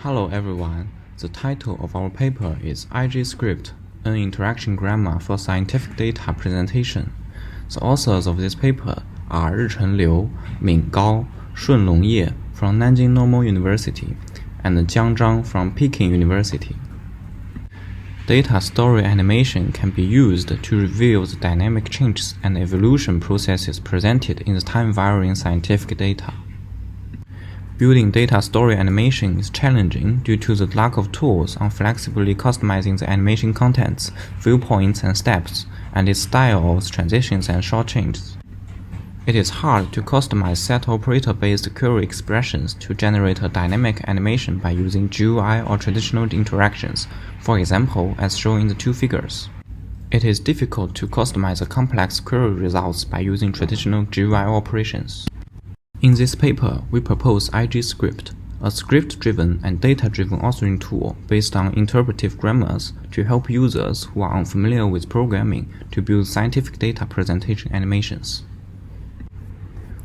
Hello everyone, the title of our paper is IGScript, an interaction grammar for scientific data presentation. The authors of this paper are Richen Liu, Min Gao, Shunlong Ye from Nanjing Normal University, and Jiang Zhang from Peking University. Data story animation can be used to reveal the dynamic changes and evolution processes presented in the time-varying scientific data. Building data story animation is challenging due to the lack of tools on flexibly customizing the animation contents, viewpoints, and steps, and its styles, transitions, and short changes. It is hard to customize set operator-based query expressions to generate a dynamic animation by using GUI or traditional interactions, for example, as shown in the two figures. It is difficult to customize a complex query results by using traditional GUI operations. In this paper, we propose IGScript, a script-driven and data-driven authoring tool based on interpretive grammars to help users who are unfamiliar with programming to build scientific data presentation animations.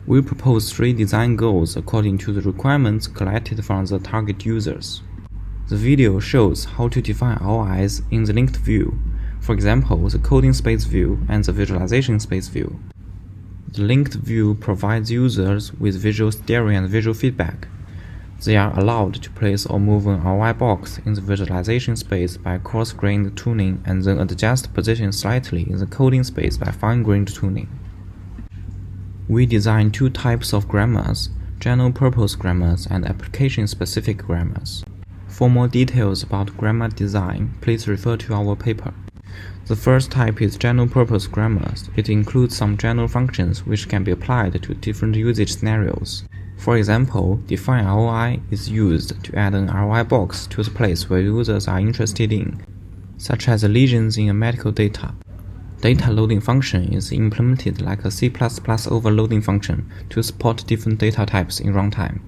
We propose 3 design goals according to the requirements collected from the target users. The video shows how to define ROIs in the linked view, for example, the coding space view and the visualization space view. The linked view provides users with visual steering and visual feedback. They are allowed to place or move an ROI box in the visualization space by coarse-grained tuning and then adjust position slightly in the coding space by fine-grained tuning. We designed 2 types of grammars, general-purpose grammars and application-specific grammars. For more details about grammar design, please refer to our paper. The first type is general-purpose grammars. It includes some general functions which can be applied to different usage scenarios. For example, define ROI is used to add an ROI box to the place where users are interested in, such as lesions in a medical data. Data loading function is implemented like a C++ overloading function to support different data types in runtime.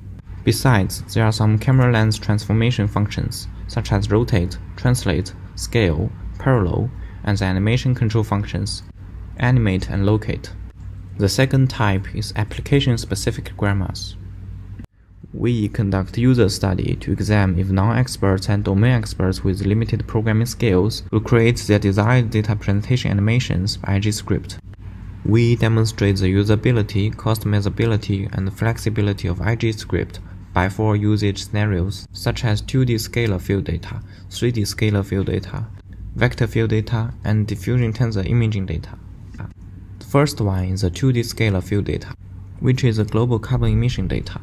Besides, there are some camera lens transformation functions, such as rotate, translate, scale, parallel, and the animation control functions, animate and locate. The second type is application-specific grammars. We conduct user study to examine if non-experts and domain experts with limited programming skills will create their desired data presentation animations by IGScript. We demonstrate the usability, customizability, and flexibility of IGScript by 4 usage scenarios, such as 2D scalar field data, 3D scalar field data, vector field data, and diffusion tensor imaging data. The first one is the 2D scalar field data, which is a global carbon emission data.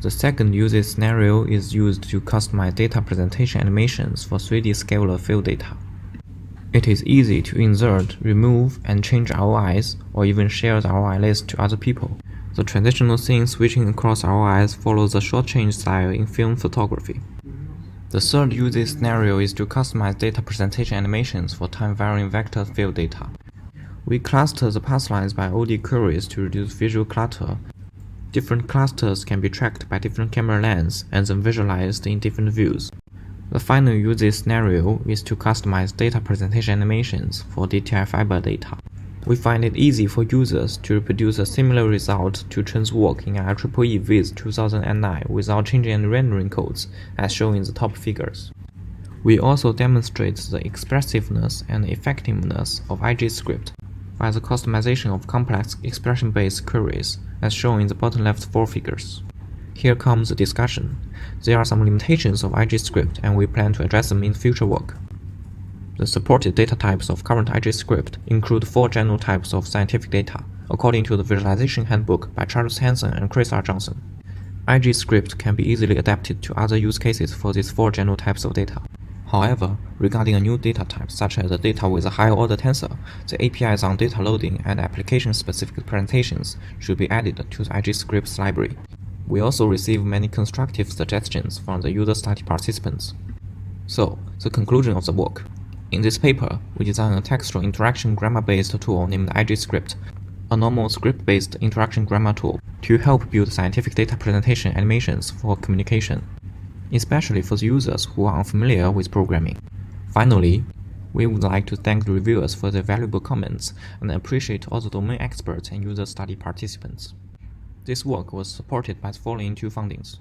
The second usage scenario is used to customize data presentation animations for 3D scalar field data. It is easy to insert, remove, and change ROIs, or even share the ROI list to other people. The transitional scene switching across ROIs follows the short change style in film photography. The third usage scenario is to customize data presentation animations for time-varying vector field data. We cluster the path lines by OD queries to reduce visual clutter. Different clusters can be tracked by different camera lens and then visualized in different views. The final usage scenario is to customize data presentation animations for DTI fiber data. We find it easy for users to reproduce a similar result to Chen's work in IEEE Viz 2009 without changing any rendering codes, as shown in the top figures. We also demonstrate the expressiveness and effectiveness of IGScript by the customization of complex expression-based queries, as shown in the bottom left 4 figures. Here comes the discussion. There are some limitations of IGScript, and we plan to address them in future work. The supported data types of current IGScript include 4 general types of scientific data, according to the Visualization Handbook by Charles Hansen and Chris R. Johnson. IGScript can be easily adapted to other use cases for these 4 general types of data. However, regarding a new data type such as the data with a higher-order tensor, the APIs on data loading and application-specific presentations should be added to the IGScript's library. We also receive many constructive suggestions from the user study participants. So, the conclusion of the work. In this paper, we designed a textual interaction grammar-based tool named IGScript, a normal script-based interaction grammar tool, to help build scientific data presentation animations for communication, especially for the users who are unfamiliar with programming. Finally, we would like to thank the reviewers for their valuable comments and appreciate all the domain experts and user study participants. This work was supported by the following 2 fundings.